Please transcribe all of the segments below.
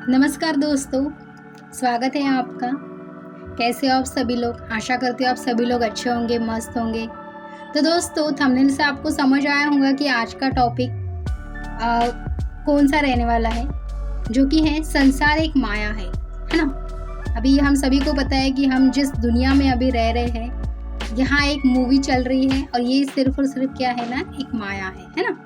नमस्कार दोस्तों, स्वागत है आपका। कैसे हो आप सभी लोग? आशा करती हूँ आप सभी लोग अच्छे होंगे, मस्त होंगे। तो दोस्तों, थंबनेल से आपको समझ आया होगा कि आज का टॉपिक कौन सा रहने वाला है, जो कि है संसार एक माया है ना। अभी हम सभी को पता है कि हम जिस दुनिया में अभी रह रहे हैं, यहाँ एक मूवी चल रही है और ये सिर्फ और सिर्फ क्या है ना, एक माया है ना।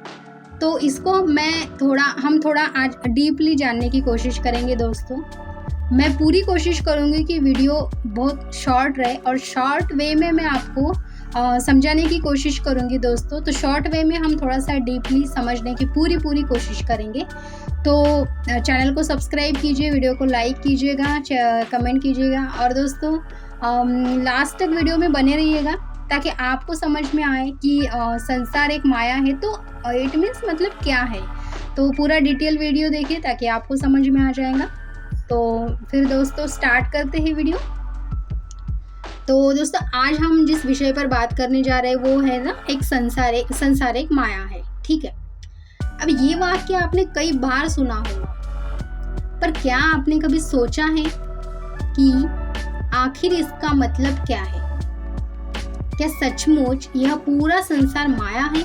तो इसको हम थोड़ा आज डीपली जानने की कोशिश करेंगे दोस्तों। मैं पूरी कोशिश करूँगी कि वीडियो बहुत शॉर्ट रहे और शॉर्ट वे में मैं आपको समझाने की कोशिश करूँगी दोस्तों। तो शॉर्ट वे में हम थोड़ा सा डीपली समझने की पूरी कोशिश करेंगे। तो चैनल को सब्सक्राइब कीजिए, वीडियो को लाइक कीजिएगा, कमेंट कीजिएगा और दोस्तों लास्ट तक वीडियो में बने रहिएगा ताकि आपको समझ में आए कि संसार एक माया है। तो इट मीन्स मतलब क्या है। तो पूरा डिटेल वीडियो देखिए ताकि आपको समझ में आ जाएगा। तो फिर दोस्तों स्टार्ट करते हैं वीडियो। तो दोस्तों आज हम जिस विषय पर बात करने जा रहे हैं वो है ना, एक संसार एक माया है, ठीक है। अब ये वाक्य आपने कई बार सुना होगा, पर क्या आपने कभी सोचा है कि आखिर इसका मतलब क्या है? क्या सचमुच यह पूरा संसार माया है?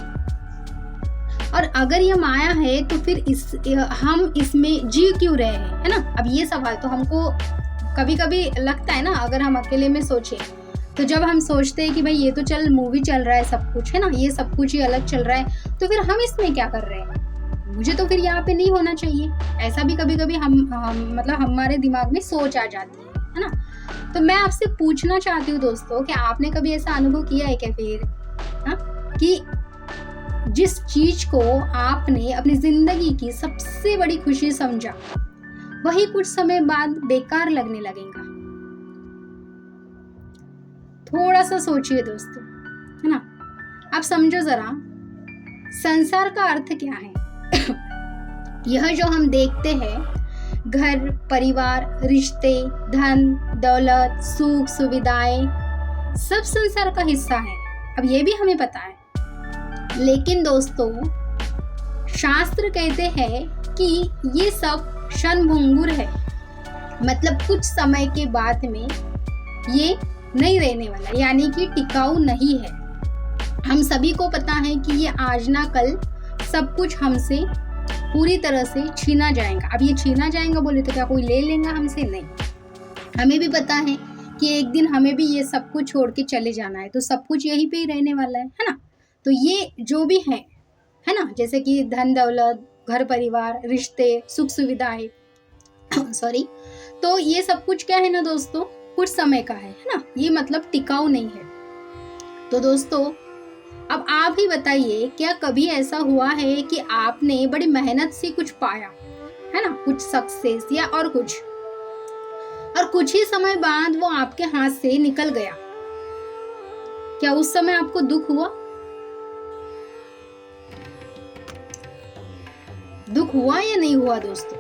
और अगर यह माया है तो फिर हम इसमें जी क्यों रहे हैं, है ना। अब ये सवाल तो हमको कभी कभी लगता है ना, अगर हम अकेले में सोचें तो जब हम सोचते हैं कि भाई ये तो मूवी चल रहा है, सब कुछ है ना, ये सब कुछ ही अलग चल रहा है, तो फिर हम इसमें क्या कर रहे हैं? मुझे तो फिर यहाँ पे नहीं होना चाहिए। ऐसा भी कभी कभी हम मतलब हमारे दिमाग में सोच आ जाती है ना। तो मैं आपसे पूछना चाहती हूँ दोस्तों कि आपने कभी ऐसा अनुभव किया है क्या फिर कि जिस चीज को आपने अपनी जिंदगी की सबसे बड़ी खुशी समझा, वही कुछ समय बाद बेकार लगने लगेगा? थोड़ा सा सोचिए दोस्तों, है ना। आप समझो जरा, संसार का अर्थ क्या है? यह जो हम देखते हैं, घर, परिवार, रिश्ते, धन, दौलत, सुख, सुविधाएं, सब संसार का हिस्सा है। अब ये भी हमें पता है। लेकिन दोस्तों, शास्त्र कहते हैं कि ये सब क्षणभंगुर है, मतलब कुछ समय के बाद में ये नहीं रहने वाला, यानी कि टिकाऊ नहीं है। हम सभी को पता है कि ये आज ना कल सब कुछ हमसे पूरी तरह से छीना जाएगा। अब ये छीना जाएगा बोले तो क्या कोई ले लेगा हमसे? नहीं। हमें भी पता है कि एक दिन हमें भी ये सब कुछ छोड़ के चले जाना है, तो सब कुछ यहीं पे ही रहने वाला है ना। तो ये जो भी है ना, जैसे कि धन दौलत, घर परिवार, रिश्ते, सुख सुविधाएं सॉरी, तो ये सब कुछ क्या है ना दोस्तों, कुछ समय का है ना। ये मतलब टिकाऊ नहीं है। तो दोस्तों अब आप ही बताइए, क्या कभी ऐसा हुआ है कि आपने बड़ी मेहनत से कुछ पाया, है ना, कुछ सक्सेस या और कुछ ही समय बाद वो आपके हाथ से निकल गया? क्या उस समय आपको दुख हुआ? दुख हुआ या नहीं हुआ दोस्तों?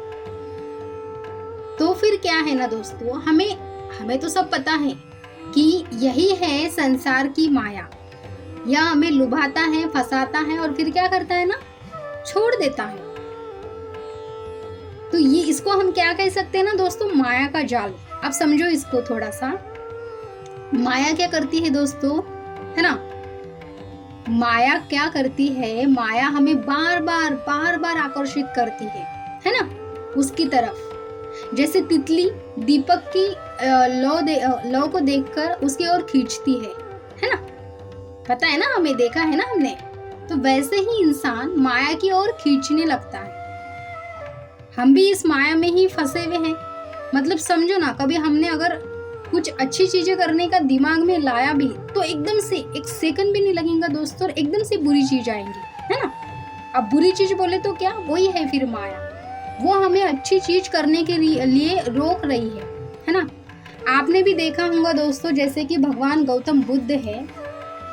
तो फिर क्या है ना दोस्तों, हमें तो सब पता है कि यही है संसार की माया। यह हमें लुभाता है, फंसाता है और फिर क्या करता है ना, छोड़ देता है। तो ये इसको हम क्या कह सकते हैं ना दोस्तों, माया का जाल। अब समझो इसको थोड़ा सा। माया क्या करती है दोस्तों, है ना। माया क्या करती है? माया हमें बार बार आकर्षित करती है ना, उसकी तरफ। जैसे तितली दीपक की लौ को देखकर उसकी ओर खींचती है ना। पता है ना, हमें देखा है ना हमने। तो वैसे ही इंसान माया की ओर खींचने लगता है। हम भी इस माया में ही फंसे हुए हैं। मतलब समझो ना, कभी हमने अगर कुछ अच्छी चीजें करने का दिमाग में लाया भी तो एकदम से एक सेकंड भी नहीं लगेगा दोस्तों, और एकदम से बुरी चीज आएंगी, है ना। अब बुरी चीज बोले तो क्या, वही है फिर माया। वो हमें अच्छी चीज करने के लिए रोक रही है ना। आपने भी देखा होगा दोस्तों, जैसे कि भगवान गौतम बुद्ध है,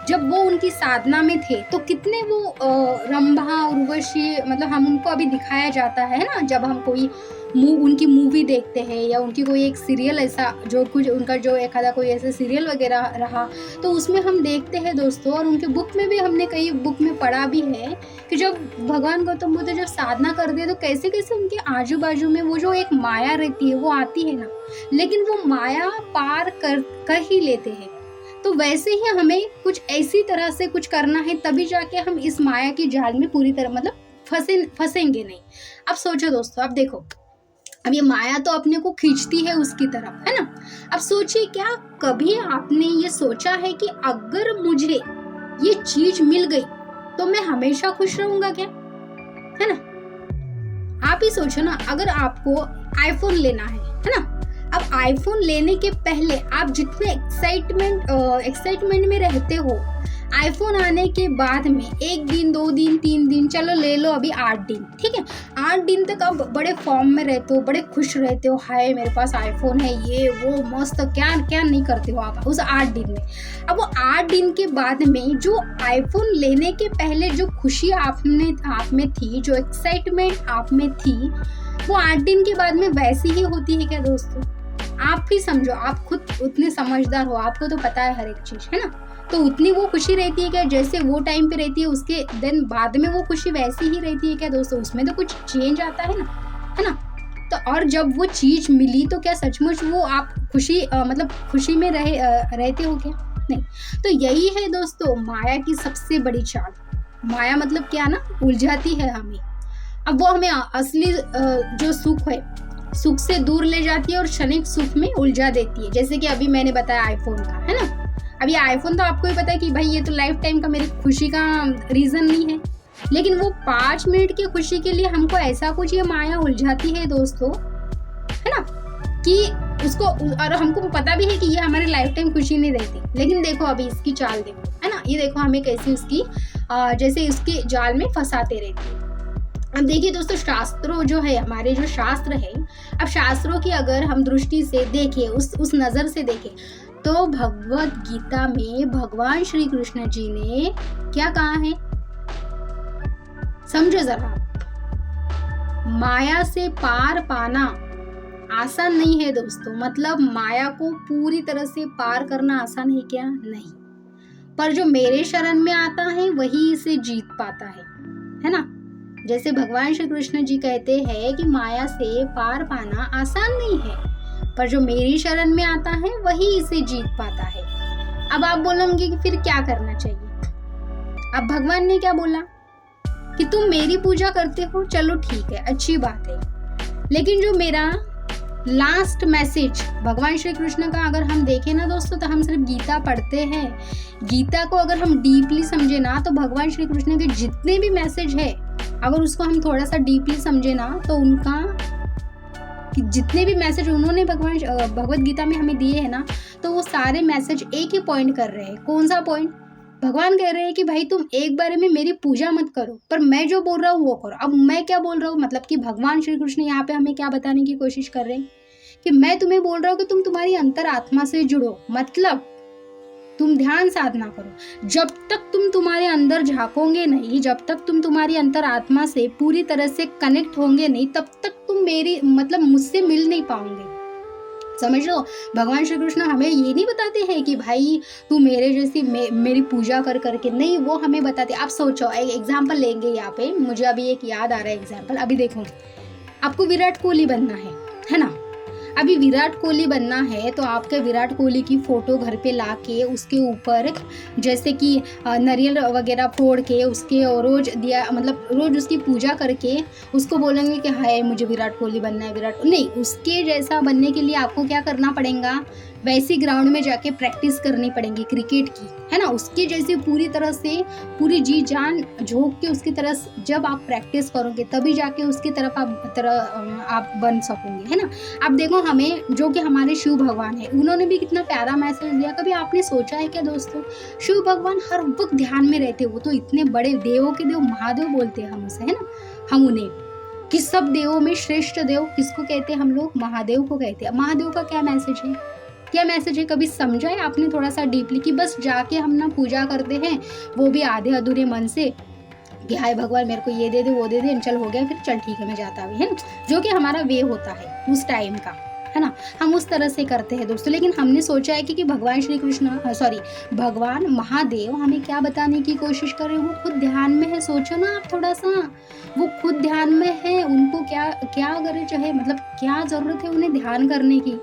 जब वो उनकी साधना में थे तो कितने वो रंभा उर्वशी, मतलब हम उनको अभी दिखाया जाता है ना, जब हम कोई उनकी मूवी देखते हैं या उनकी कोई एक सीरियल ऐसा जो कुछ उनका जो एक आधा कोई ऐसा सीरियल वगैरह रहा तो उसमें हम देखते हैं दोस्तों, और उनके बुक में भी हमने कई बुक में पढ़ा भी है कि जब भगवान गौतम बुद्ध जब साधना करते हैं तो कैसे कैसे उनके आजू बाजू में वो जो एक माया रहती है वो आती है ना, लेकिन वो माया पार कर ही लेते हैं। तो वैसे ही हमें कुछ ऐसी तरह से कुछ करना है, तभी जाके हम इस माया की जाल में पूरी तरह मतलब फंसेंगे नहीं। अब सोचो दोस्तों, अब देखो, अब ये माया तो अपने को खींचती है उसकी तरफ, है ना। अब सोचिए, क्या कभी आपने ये सोचा है कि अगर मुझे ये चीज मिल गई तो मैं हमेशा खुश रहूंगा क्या, है ना। आप ही सोचो ना, अगर आपको आईफोन लेना है ना, अब आईफोन लेने के पहले आप जितने एक्साइटमेंट में रहते हो, आईफोन आने के बाद में 1 दिन 2 दिन 3 दिन, चलो ले लो अभी 8 दिन, ठीक है, 8 दिन तक आप बड़े फॉर्म में रहते हो, बड़े खुश रहते हो, हाय मेरे पास आईफोन है, ये वो मस्त, क्या क्या नहीं करते हो आप उस 8 दिन में। अब वो 8 दिन के बाद में जो आईफोन लेने के पहले जो खुशी आप में थी, जो एक्साइटमेंट आप में थी, वो 8 दिन के बाद में वैसी ही होती है क्या दोस्तों। आप ही समझो, आप खुद उतने समझदार हो, आपको तो पता है हर एक चीज, है ना। तो उतनी वो खुशी रहती है क्या जैसे वो टाइम पे रहती है, उसके दिन बाद में वो खुशी वैसी ही रहती है क्या दोस्तों। उसमें तो कुछ चेंज आता है ना। तो और जब वो चीज मिली तो क्या सचमुच वो आप मतलब खुशी में रहते हो क्या, नहीं। तो यही है दोस्तों माया की सबसे बड़ी चाल। माया मतलब क्या ना, उलझाती है हमें। अब वो हमें असली जो सुख है, सुख से दूर ले जाती है और क्षणिक सुख में उलझा देती है। जैसे कि अभी मैंने बताया आईफोन का, है ना। अब ये आईफोन तो आपको ही पता है कि भाई ये तो लाइफ टाइम का मेरी खुशी का रीजन नहीं है, लेकिन वो 5 मिनट की खुशी के लिए हमको ऐसा कुछ ये माया उलझाती है दोस्तों, है ना, कि उसको, और हमको पता भी है कि ये हमारे लाइफ टाइम खुशी नहीं रहती। लेकिन देखो अभी इसकी चाल देखो, है ना, ये देखो हमें कैसे उसकी जैसे उसके जाल में फंसाते रहती है। अब देखिए दोस्तों, शास्त्रों जो है, हमारे जो शास्त्र है, अब शास्त्रों की अगर हम दृष्टि से देखें, उस नजर से देखें, तो भगवत गीता में भगवान श्री कृष्ण जी ने क्या कहा है, समझो जरा। माया से पार पाना आसान नहीं है दोस्तों, मतलब माया को पूरी तरह से पार करना आसान है क्या, नहीं। पर जो मेरे शरण में आता है वही इसे जीत पाता है ना। जैसे भगवान श्री कृष्ण जी कहते हैं कि माया से पार पाना आसान नहीं है, पर जो मेरी शरण में आता है वही इसे जीत पाता है। अब आप बोलेंगे कि फिर क्या करना चाहिए। अब भगवान ने क्या बोला कि तुम मेरी पूजा करते हो, चलो ठीक है, अच्छी बात है, लेकिन जो मेरा लास्ट मैसेज भगवान श्री कृष्ण का अगर हम देखें ना दोस्तों, तो हम सिर्फ गीता पढ़ते हैं, गीता को अगर हम डीपली समझे ना, तो भगवान श्री कृष्ण के जितने भी मैसेज है, अगर उसको हम थोड़ा सा डीपली समझे ना, तो उनका जितने भी मैसेज उन्होंने भगवत गीता में हमें दिए हैं ना, तो वो सारे मैसेज एक ही पॉइंट कर रहे हैं। कौन सा पॉइंट? भगवान कह रहे हैं कि भाई तुम एक बारे में मेरी पूजा मत करो, पर मैं जो बोल रहा हूँ वो करो। अब मैं क्या बोल रहा हूँ, मतलब कि भगवान श्री कृष्ण यहाँ पे हमें क्या बताने की कोशिश कर रहे हैं कि मैं तुम्हें बोल रहा हूँ कि तुम तुम्हारी अंतर आत्मा से जुड़ो, मतलब तुम ध्यान साधना करो। जब तक तुम तुम्हारे अंदर झांकोगे नहीं, जब तक तुम तुम्हारी अंतर आत्मा से पूरी तरह से कनेक्ट होंगे नहीं, तब तक तुम मेरी मतलब मुझसे मिल नहीं पाओगे। समझ लो, भगवान श्री कृष्ण हमें ये नहीं बताते हैं कि भाई तू मेरे जैसी मेरी पूजा कर करके, नहीं, वो हमें बताते। आप सोचो, एक एग्जाम्पल लेंगे यहाँ पे, मुझे अभी एक याद आ रहा है एग्जाम्पल। अभी देखो, आपको विराट कोहली बनना है ना। अभी विराट कोहली बनना है तो आपके विराट कोहली की फोटो घर पे लाके उसके ऊपर जैसे कि नारियल वगैरह फोड़ के उसके रोज दिया, मतलब रोज उसकी पूजा करके उसको बोलेंगे कि हाय मुझे विराट कोहली बनना है। विराट नहीं, उसके जैसा बनने के लिए आपको क्या करना पड़ेगा, वैसी ग्राउंड में जाके प्रैक्टिस करनी पड़ेगी क्रिकेट की, है ना। उसकी जैसे पूरी तरह से पूरी जी जान झोंक के उसकी तरह जब आप प्रैक्टिस करोगे तभी जाके उसकी तरफ आप बन सकोगे, है ना। अब देखो, हमें जो कि हमारे शिव भगवान है, उन्होंने भी कितना प्यारा मैसेज दिया। कभी आपने सोचा है क्या दोस्तों, शिव भगवान हर वक्त ध्यान में रहते, वो तो इतने बड़े देवों के देव, महादेव बोलते हैं हम उसे, है ना। हम उन्हें कि सब देवों में श्रेष्ठ देव किसको कहते हैं हम लोग, महादेव को कहते हैं। महादेव का क्या मैसेज है, क्या मैसेज है, कभी समझा है आपने थोड़ा सा डीपली? कि बस जाके हम ना पूजा करते हैं, वो भी आधे अधूरे मन से कि हाय भगवान मेरे को ये दे दे वो दे दे, चल हो गया, फिर चल ठीक है मैं जाता भी, है ना, जो कि हमारा वे होता है उस टाइम का, है ना, हम उस तरह से करते हैं दोस्तों। लेकिन हमने सोचा है कि भगवान श्री कृष्ण सॉरी भगवान महादेव हमें क्या बताने की कोशिश कर रहे हैं, वो खुद ध्यान में है। सोचो ना आप थोड़ा सा, वो खुद ध्यान में है, उनको क्या क्या अगर चाहे मतलब क्या ज़रूरत है उन्हें ध्यान करने की,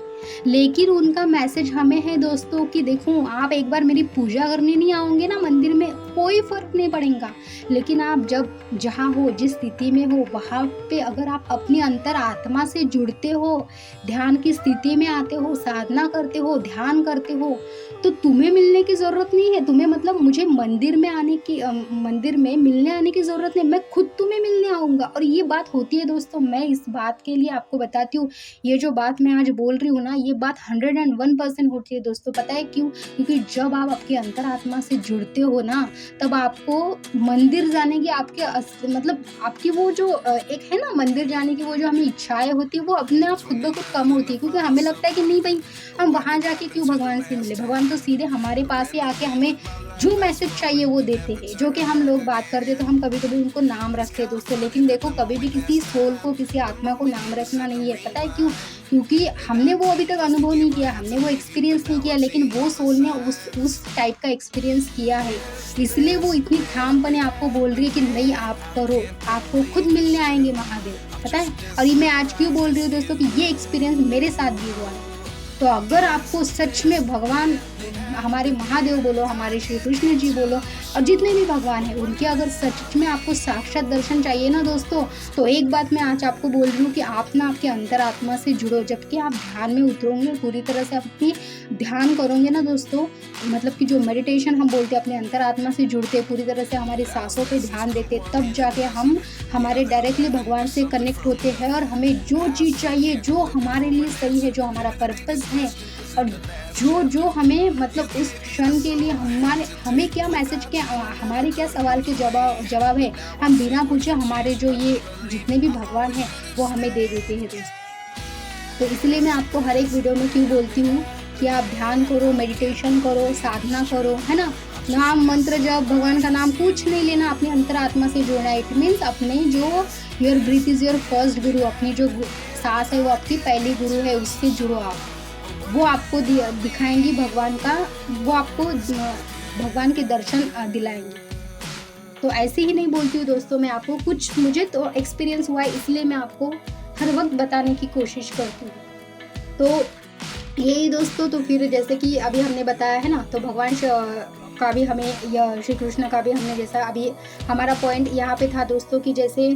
लेकिन उनका मैसेज हमें है दोस्तों कि देखो आप एक बार मेरी पूजा करने नहीं आओगे ना मंदिर में, कोई फ़र्क नहीं पड़ेगा, लेकिन आप जब जहाँ हो, जिस स्थिति में हो, वहाँ पे अगर आप अपनी अंतर आत्मा से जुड़ते हो, ध्यान की स्थिति में आते हो, साधना करते हो, ध्यान करते हो, तो तुम्हें मिलने की ज़रूरत नहीं है। तुम्हें मतलब मुझे मंदिर में आने की मंदिर में मिलने आने की ज़रूरत नहीं, मैं खुद तुम्हें मिलने आऊँगा। और ये बात होती है दोस्तों, मैं इस बात के लिए आपको बताती हूँ, ये जो बात मैं आज बोल रही हूँ ना, ये बात 101% होती है दोस्तों। पता है क्यों? क्योंकि जब आप आपकी अंतरात्मा से जुड़ते हो ना, तब आपको मंदिर जाने की मतलब आपकी वो जो एक है ना मंदिर जाने की वो जो हमें इच्छाएं होती है, वो अपने आप खुद ब खुद कम होती है। क्योंकि हमें लगता है कि नहीं भाई, हम वहाँ जाके क्यों भगवान से मिले, भगवान तो सीधे हमारे पास ही आके हमें जो मैसेज चाहिए वो देते हैं। जो कि हम लोग बात करते तो हम कभी कभी उनको नाम रखते हैं दोस्तों, लेकिन देखो कभी भी किसी सोल को, किसी आत्मा को नाम रखना नहीं है। पता है क्यों? क्योंकि हमने वो अभी तक अनुभव नहीं किया, हमने वो एक्सपीरियंस नहीं किया, लेकिन वो सोल ने उस टाइप का एक्सपीरियंस किया है, इसलिए वो इतनी ठामपने आपको बोल रही है कि नहीं आप करो, आपको खुद मिलने आएंगे महादेव। पता है? और ये मैं आज क्यों बोल रही हूँ दोस्तों कि ये एक्सपीरियंस मेरे साथ भी हुआ है। तो अगर आपको सच में भगवान हमारे महादेव बोलो, हमारे श्री कृष्ण जी बोलो, और जितने भी भगवान हैं उनके अगर सच में आपको साक्षात दर्शन चाहिए ना दोस्तों, तो एक बात मैं आज आपको बोल रही हूँ कि आप ना आपके अंतरात्मा से जुड़ो। जबकि आप ध्यान में उतरोगे, पूरी तरह से अपनी ध्यान करोगे ना दोस्तों, मतलब कि जो मेडिटेशन हम बोलते हैं, अपने अंतरात्मा से जुड़ते, पूरी तरह से हमारी सांसों पे ध्यान देते, तब जाके हम हमारे डायरेक्टली भगवान से कनेक्ट होते हैं। और हमें जो चीज़ चाहिए, जो हमारे लिए सही है, जो हमारा पर्पस है, और जो हमें मतलब उस क्षण के लिए हमें क्या मैसेज के, हमारे क्या सवाल के जवाब है, हम बिना पूछे हमारे जो ये जितने भी भगवान हैं वो हमें दे देते हैं दोस्तों। तो इसलिए मैं आपको हर एक वीडियो में क्यों बोलती हूँ कि आप ध्यान करो, मेडिटेशन करो, साधना करो, है ना, नाम मंत्र जब भगवान का नाम कुछ नहीं लेना, अपने अंतरात्मा से जोड़ना। इट मीन्स अपने जो your breathe is your first गुरु, अपनी जो सांस है वो आपकी पहली गुरु है, उससे जुड़ो आप। वो आपको दिखाएंगी भगवान का, वो आपको भगवान के दर्शन दिलाएंगे। तो ऐसे ही नहीं बोलती हूँ दोस्तों मैं आपको, कुछ मुझे तो एक्सपीरियंस हुआ है, इसलिए मैं आपको हर वक्त बताने की कोशिश करती हूँ। तो यही दोस्तों, तो फिर जैसे कि अभी हमने बताया है ना, तो भगवान का भी हमें, या श्री कृष्ण का भी हमने, जैसा अभी हमारा पॉइंट यहाँ पे था दोस्तों कि जैसे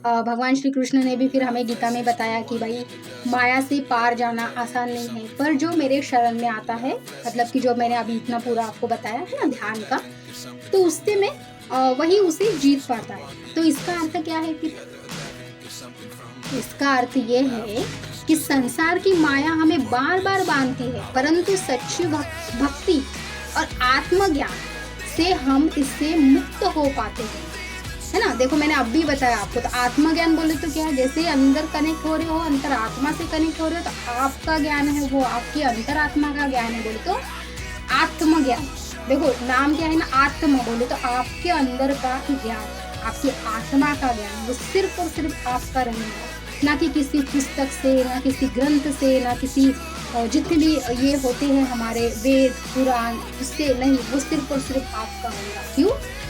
भगवान श्री कृष्ण ने भी फिर हमें गीता में बताया कि भाई माया से पार जाना आसान नहीं है, पर जो मेरे शरण में आता है, मतलब कि जो मैंने अभी इतना पूरा आपको बताया है ना ध्यान का, तो उससे मैं वही उसे जीत पाता है। तो इसका अर्थ क्या है? कि इसका अर्थ ये है कि संसार की माया हमें बार बार बांधती है, परंतु सच्ची भक्ति और आत्मज्ञान से हम इससे मुक्त हो पाते हैं, है ना। देखो मैंने अब भी बताया आपको, तो आत्मज्ञान बोले तो क्या है, जैसे अंदर कनेक्ट हो रहे हो, अंतरात्मा से कनेक्ट हो रहे हो, तो आपका ज्ञान है वो आपकी अंतरात्मा का ज्ञान है, बोले तो आत्मज्ञान। देखो नाम क्या है ना, आत्मा, बोले तो आपके अंदर का ज्ञान, आपकी आत्मा का ज्ञान, वो सिर्फ और सिर्फ आपका रहेगा, ना कि किसी पुस्तक से, ना किसी ग्रंथ से, ना किसी जितने भी ये होते हैं हमारे वेद पुराण, उससे नहीं, वो सिर्फ और सिर्फ आपका होगा। क्यों?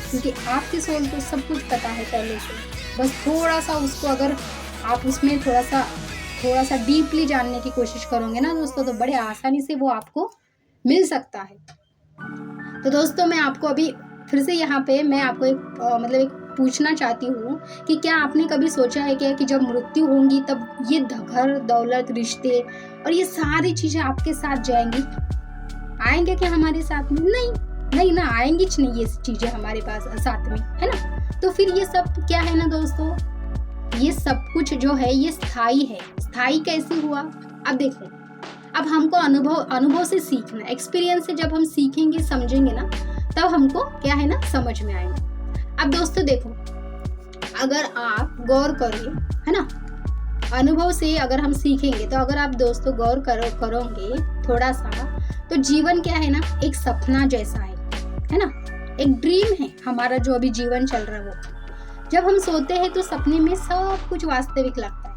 क्योंकि आपके सोल को सब कुछ पता है पहले से, बस थोड़ा सा उसको अगर आप उसमें थोड़ा सा डीपली जानने की कोशिश करोगे ना दोस्तों, तो बड़े आसानी से वो आपको मिल सकता है। तो दोस्तों मैं आपको अभी फिर से यहाँ पे मैं आपको एक पूछना चाहती हूँ कि क्या आपने कभी सोचा है क्या कि जब मृत्यु होंगी तब ये घर दौलत रिश्ते और ये सारी चीज़ें आपके साथ जाएंगी? आएंगे क्या हमारे साथ में? नहीं ना, आएंगी नहीं ये चीज़ें हमारे पास साथ में, है ना। तो फिर ये सब क्या है ना दोस्तों, ये सब कुछ जो है ये स्थायी है। स्थायी कैसे हुआ? अब देखो, अब हमको अनुभव से सीखना, एक्सपीरियंस से जब हम सीखेंगे समझेंगे ना, तब हमको क्या है ना समझ में आएगा। अब दोस्तों देखो, अगर आप गौर करें, है ना, अनुभव से अगर हम सीखेंगे, तो अगर आप दोस्तों गौर करोगे थोड़ा सा, तो जीवन क्या है ना, एक सपना जैसा है ना, एक ड्रीम है हमारा जो अभी जीवन चल रहा है वो। जब हम सोते हैं तो सपने में सब कुछ वास्तविक लगता है,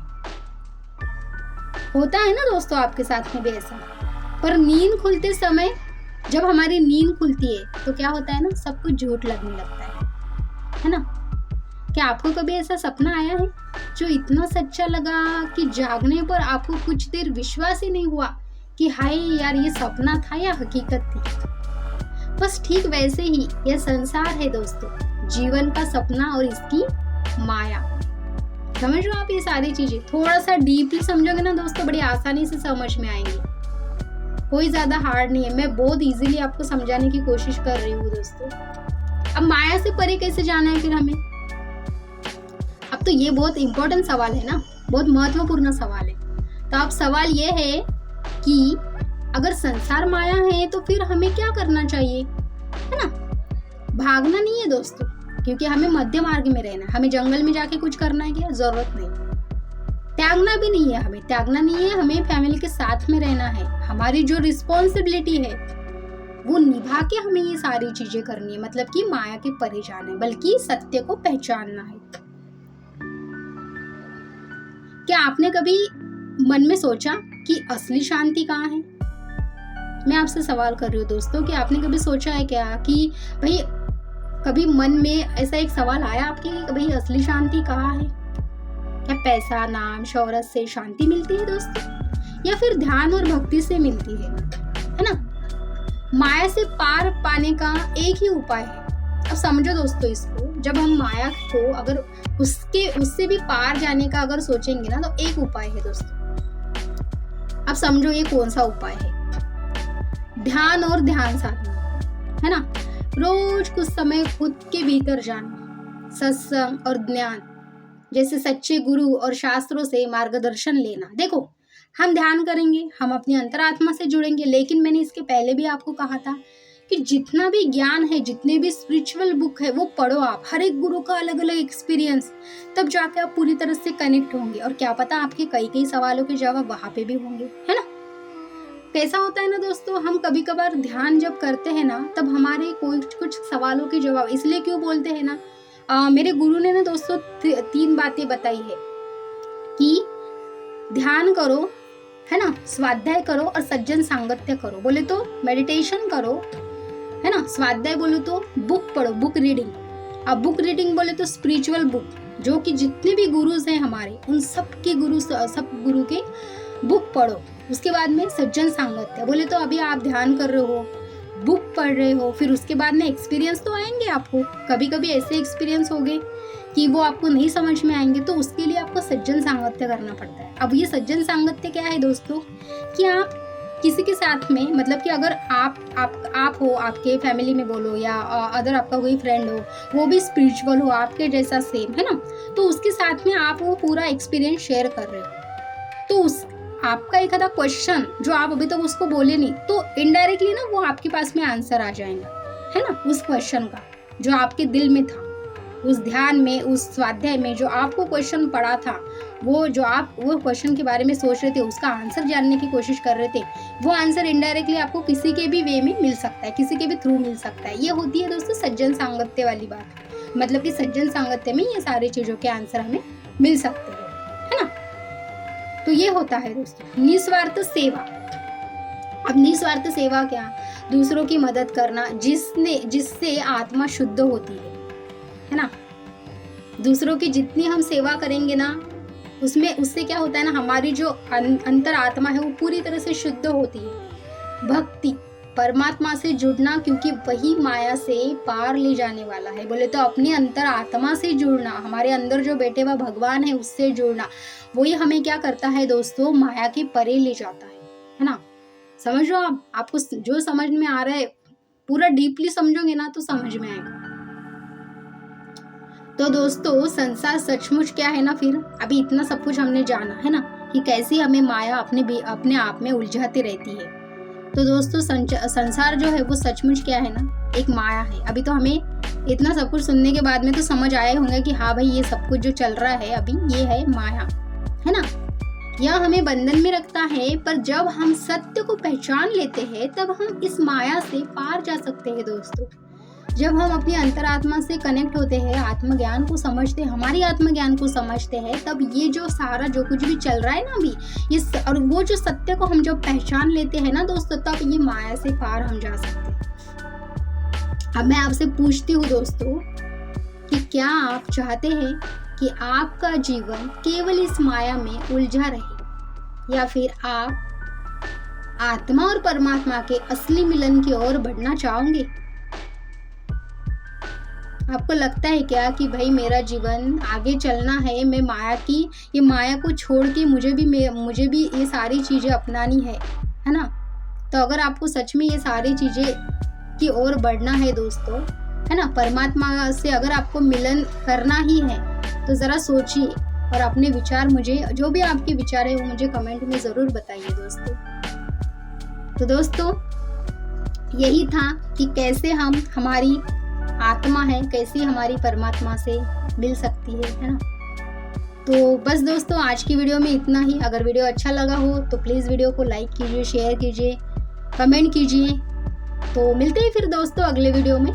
होता है ना दोस्तों, आपके साथ में भी ऐसा। पर नींद खुलते समय, जब हमारी नींद खुलती है तो क्या होता है ना, सब कुछ झूठ लगने लगता है ना। क्या आपको कभी ऐसा सपना आया है जो इतना सच्चा लगा कि जागने पर आपको कुछ देर विश्वास ही नहीं हुआ कि हाय यार ये सपना था या हकीकत थी। बस ठीक वैसे ही यह संसार है दोस्तों, जीवन का सपना और इसकी माया। समझ लो आप ये सारी चीजें थोड़ा सा डीपली समझोगे ना दोस्तों, बड़ी आसानी से समझ में आएंगी, कोई ज्यादा हार्ड नहीं है। मैं बहुत इजीली आपको समझाने की कोशिश कर रही हूँ दोस्तों। अब माया से परे कैसे जाना है फिर हमें? अब तो ये बहुत इंपॉर्टेंट सवाल है ना, बहुत महत्वपूर्ण सवाल है। तो अब सवाल ये है कि अगर संसार माया है तो फिर हमें क्या करना चाहिए, है ना। भागना नहीं है दोस्तों, क्योंकि हमें मध्य मार्ग में रहना है। हमें जंगल में जाके कुछ करना है क्या? जरूरत नहीं। त्यागना भी नहीं है, हमें त्यागना नहीं है, हमें फैमिली के साथ में रहना है। हमारी जो रिस्पॉन्सिबिलिटी है वो निभा के हमें ये सारी चीजें करनी है, मतलब कि माया के परे जाना है, बल्कि सत्य को पहचानना है। क्या आपने कभी मन में सोचा कि असली शांति कहाँ है? मैं आपसे सवाल कर रही हूँ दोस्तों कि आपने कभी सोचा है क्या कि भाई, कभी मन में ऐसा एक सवाल आया आपके कि भाई असली शांति कहाँ है? क्या पैसा, नाम, शोहरत से शांति मिलती है दोस्तों, या फिर ध्यान और भक्ति से मिलती है ना। माया से पार पाने का एक ही उपाय है। अब समझो दोस्तों इसको, जब हम माया को अगर उससे भी पार जाने का अगर सोचेंगे ना, तो एक उपाय है दोस्तों। अब समझो ये कौन सा उपाय है? ध्यान और ध्यान साधना, है ना। रोज कुछ समय खुद के भीतर जाना, सत्संग और ज्ञान जैसे सच्चे गुरु और शास्त्रों से मार्गदर्शन लेना। देखो, हम ध्यान करेंगे, हम अपनी अंतरात्मा से जुड़ेंगे, लेकिन मैंने इसके पहले भी आपको कहा था कि जितना भी ज्ञान है, जितने भी स्पिरिचुअल बुक है, वो पढ़ो आप। हर एक गुरु का अलग अलग एक्सपीरियंस, तब जाके आप पूरी तरह से कनेक्ट होंगे, और क्या पता आपके कई सवालों के जवाब वहां पे भी होंगे, है ना। कैसा होता है ना दोस्तों, हम कभी कभार ध्यान जब करते हैं ना, तब हमारे कुछ सवालों के जवाब, इसलिए क्यों बोलते हैं ना, मेरे गुरु ने ना दोस्तों 3 बातें बताई है कि ध्यान करो, है ना, स्वाध्याय करो और सज्जन सांगत्य करो। बोले तो मेडिटेशन करो, है ना। स्वाध्याय बोलो तो बुक पढ़ो, बुक रीडिंग। अब बुक रीडिंग बोले तो स्पिरिचुअल बुक, जो कि जितने भी गुरुज हैं हमारे, उन सब गुरु के बुक पढ़ो। उसके बाद में सज्जन सांगत्य, बोले तो अभी आप ध्यान कर रहे हो, बुक पढ़ रहे हो, फिर उसके बाद में एक्सपीरियंस तो आएंगे आपको। कभी कभी ऐसे एक्सपीरियंस होंगे कि वो आपको नहीं समझ में आएंगे, तो उसके लिए आपको सज्जन सांगत्य करना पड़ता है। अब ये सज्जन सांगत्य क्या है दोस्तों, कि आप किसी के साथ में, मतलब कि अगर आप हो, आपके फैमिली में बोलो, या अदर आपका कोई फ्रेंड हो, वो भी स्पिरिचुअल हो आपके जैसा सेम, है ना, तो उसके साथ में आप वो पूरा एक्सपीरियंस शेयर कर रहे हो। तो आपका एक आधा क्वेश्चन जो आप अभी तक उसको बोले नहीं, तो इनडायरेक्टली ना वो आपके पास में आंसर आ जाएगा, है ना, उस क्वेश्चन का जो आपके दिल में था, उस ध्यान में, उस स्वाध्याय में जो आपको क्वेश्चन पढ़ा था, वो जो आप वो क्वेश्चन के बारे में सोच रहे थे, उसका आंसर जानने की कोशिश कर रहे थे, वो आंसर इनडायरेक्टली आपको किसी के भी वे में मिल सकता है, किसी के भी थ्रू मिल सकता है। ये होती है दोस्तों सज्जन सांगत्य वाली बात, मतलब कि सज्जन सांगत्य में ये सारी चीजों के आंसर हमें मिल सकते हैं, है ना। तो ये होता है दोस्तों निस्वार्थ सेवा। अब निस्वार्थ सेवा क्या? दूसरों की मदद करना, जिससे आत्मा शुद्ध होती है ना। दूसरों की जितनी हम सेवा करेंगे ना, उससे क्या होता है ना, हमारी जो अंतर आत्मा है वो पूरी तरह से शुद्ध होती है। भक्ति, परमात्मा से जुड़ना, क्योंकि वही माया से पार ले जाने वाला है। बोले तो अपनी अंतर आत्मा से जुड़ना, हमारे अंदर जो बैठे हुआ भगवान है उससे जुड़ना, वही हमें क्या करता है दोस्तों, माया के परे ले जाता है ना। समझ लो आपको जो समझ में आ रहा है, पूरा डीपली समझोगे ना तो समझ में आएगा। तो दोस्तों संसार सचमुच क्या है ना, फिर अभी इतना सब कुछ हमने जाना है ना, कि कैसे हमें माया अपने आप में उलझाती रहती है। तो दोस्तों संसार जो है वो सचमुच क्या है ना, एक माया है। अभी तो हमें इतना सब कुछ सुनने के बाद में तो समझ आए होंगे कि हाँ भाई, ये सब कुछ जो चल रहा है अभी, ये है माया, है ना। यह हमें बंधन में रखता है, पर जब हम सत्य को पहचान लेते हैं तब हम इस माया से पार जा सकते हैं दोस्तों। जब हम अपनी अंतरात्मा से कनेक्ट होते हैं, आत्मज्ञान को समझते हैं, हमारी आत्मज्ञान को समझते हैं, तब ये जो सारा जो कुछ भी चल रहा है ना अभी और वो जो सत्य को हम जब पहचान लेते हैं ना दोस्तों, तब ये माया से पार हम जा सकते हैं। अब मैं आपसे पूछती हूँ दोस्तों कि क्या आप चाहते हैं कि आपका जीवन केवल इस माया में उलझा रहे, या फिर आप आत्मा और परमात्मा के असली मिलन की ओर बढ़ना चाहोगे? आपको लगता है क्या कि भाई मेरा जीवन आगे चलना है, मैं ये माया को छोड़ के मुझे भी ये सारी चीज़ें अपनानी है ना? तो अगर आपको सच में ये सारी चीज़ें की ओर बढ़ना है दोस्तों, है ना, परमात्मा से अगर आपको मिलन करना ही है, तो ज़रा सोचिए और अपने विचार जो भी आपके विचार है वो मुझे कमेंट में ज़रूर बताइए दोस्तों। तो दोस्तों यही था कि कैसे हमारी आत्मा है, कैसी हमारी परमात्मा से मिल सकती है ना। तो बस दोस्तों आज की वीडियो में इतना ही। अगर वीडियो अच्छा लगा हो तो प्लीज़ वीडियो को लाइक कीजिए, शेयर कीजिए, कमेंट कीजिए। तो मिलते हैं फिर दोस्तों अगले वीडियो में।